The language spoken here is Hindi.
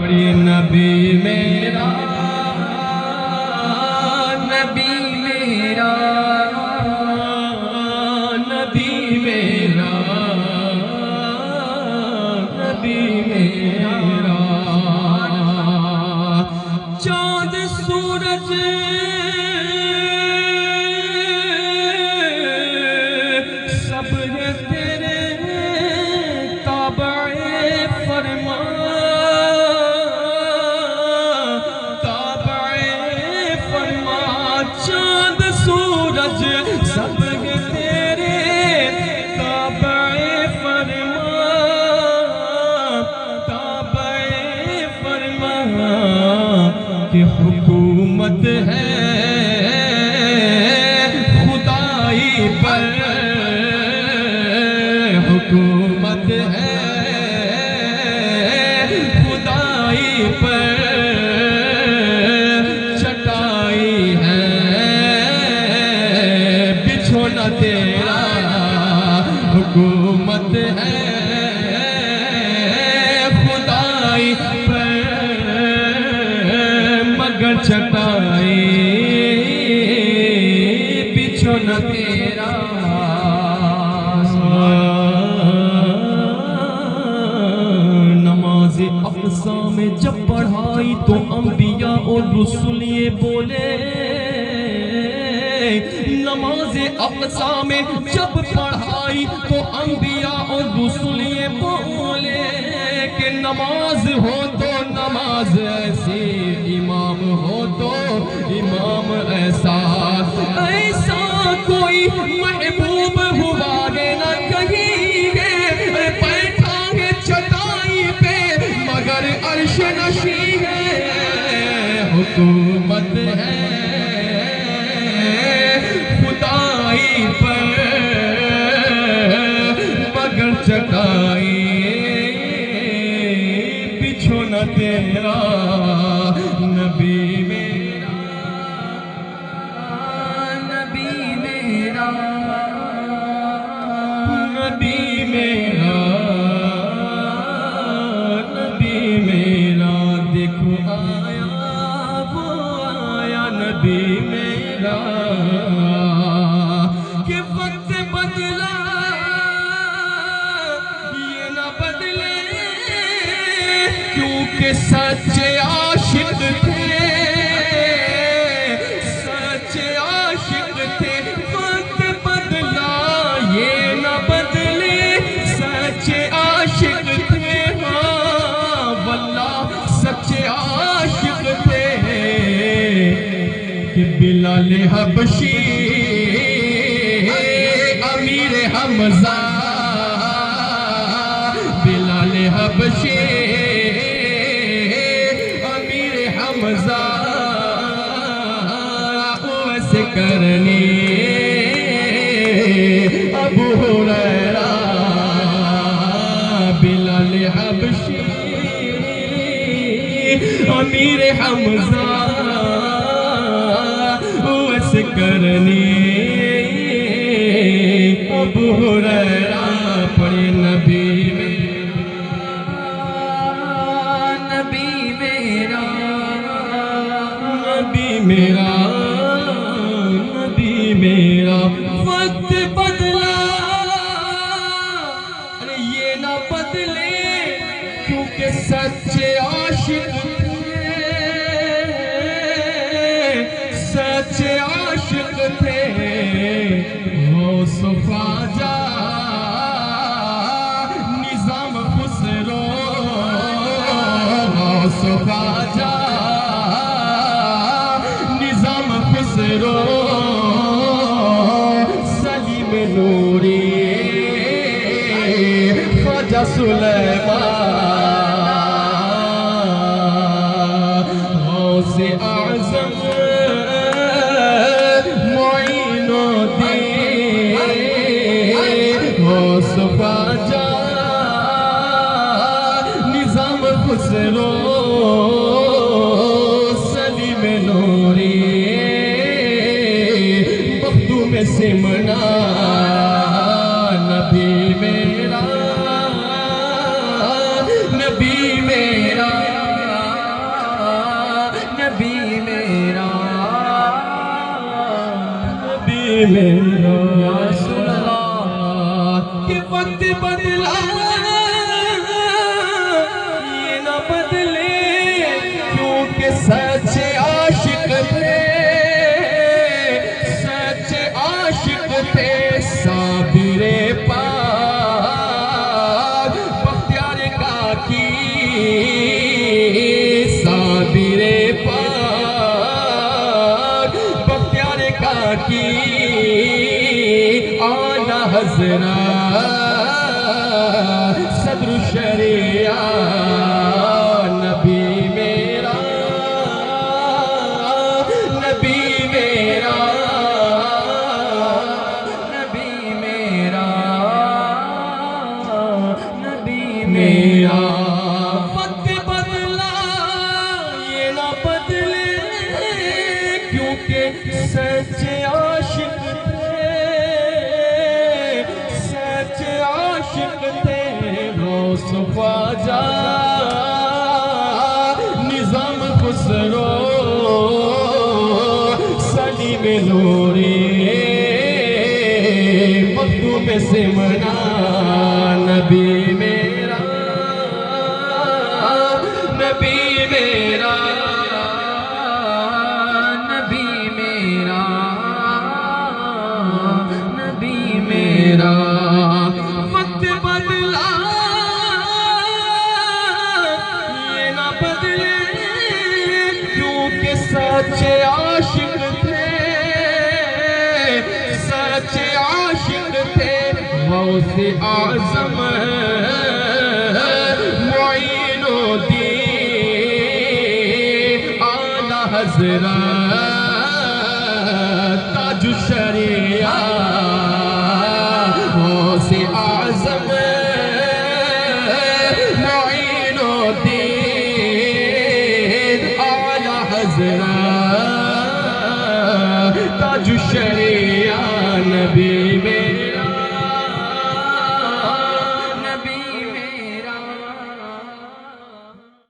पढ़िए नबी मेरा, नबी मेरा, नबी मेरा, नबी मेरा। चाँद सूरज सब है तेरे ताबे फरमा, ताबे फरमा। चाँद सूरज सब है तेरे ताबे फरमा, ताबे फरमा। कि हुकूमत है खुदाई पर, हुकूमत है खुदाई पर, चटाई है बिछोना तेरा। हुकूमत है खुदाई पर, मगर चटाई बिछोना तेरा। नमाज़े अक़सा में जब पढ़ाई तो अंबिया और रुसूल ये बोले। नमाज़े अक़सा में जब पढ़ाई तो अंबिया और रुसूल ये बोले कि नमाज हो तो नमाज ऐसी, इमाम हो तो इमाम ऐसा। ऐसा कोई महबूब हुआ है ना कहीं है, बैठा है चटाई पे मगर अर्श नशी है। हुकूमत है खुदाई पर, मगर चटाई बिछोना तेरा। नबी मेरा, नबी मेरा, नबी मेरा, नबी मेरा। देखो आया वो आया नबी मेरा, कि वक्त बदला ये ना बदले, क्योंकि सच्चे आशिक थे, सच्चे आशिक थे। वक्त बदला ये ना बदले, सच्चे आशिक थे। हाँ वल्लाह सच्चे आशिक थे। कि बिलाल हबशी अमीर हमजा, बिलाल हबशी अमीर हमजा वैसे करनी अबू हुरैरा। बिलाल हबशी अमीर हमजा वैसे करनी अबू हुरैरा। पढ़े नबी मेरा, नबी मेरा। वक्त बदला अरे ये ना बदले, क्योंकि सच्चे आशिक थे, सच्चे आशिक थे। हो सुफ़ाजा निज़ाम खुसरो, हो सुफ़ाजा सलीम नूरी ख्वाजा सुलेमान, गौसे आज़म मोइनुद्दीन, गौस ख्वाजा निज़ाम खुसरो, सलीम नूरी में सिमना। नबी मेरा, नबी मेरा, मेरा कि वक्त बदला ये न बदले, क्योंकि सच्चे आशिक थे, सच्चे आशिक थे साबिरे पाक बख्तियार काकी, साबिरे पाक बख्तियार काकी आला हजरा सदर शरिया नबी मेरा, नबी मेरा, नबी मेरा, नबी मेरा। वक्त बदला ये ना बदले, क्योंकि सच्चे आशिक थे, सच्चे आशिक थे गौस ख्वाजा निजाम खुसरो सलीम नूरी मखदूम सिमना नबी मेरा, नबी मेरा, नबी मेरा, नबी मेरा। वक्त बदला ये ना बदले, क्योंकि सच्चे आशिक थे, सच्चे आशिक थे गौसे आज़म मुईनुद्दीन आला हज़रत ताजु शरिया गौसे आज़म मुईनुद्दीन आला हज़रत ताजु शरिया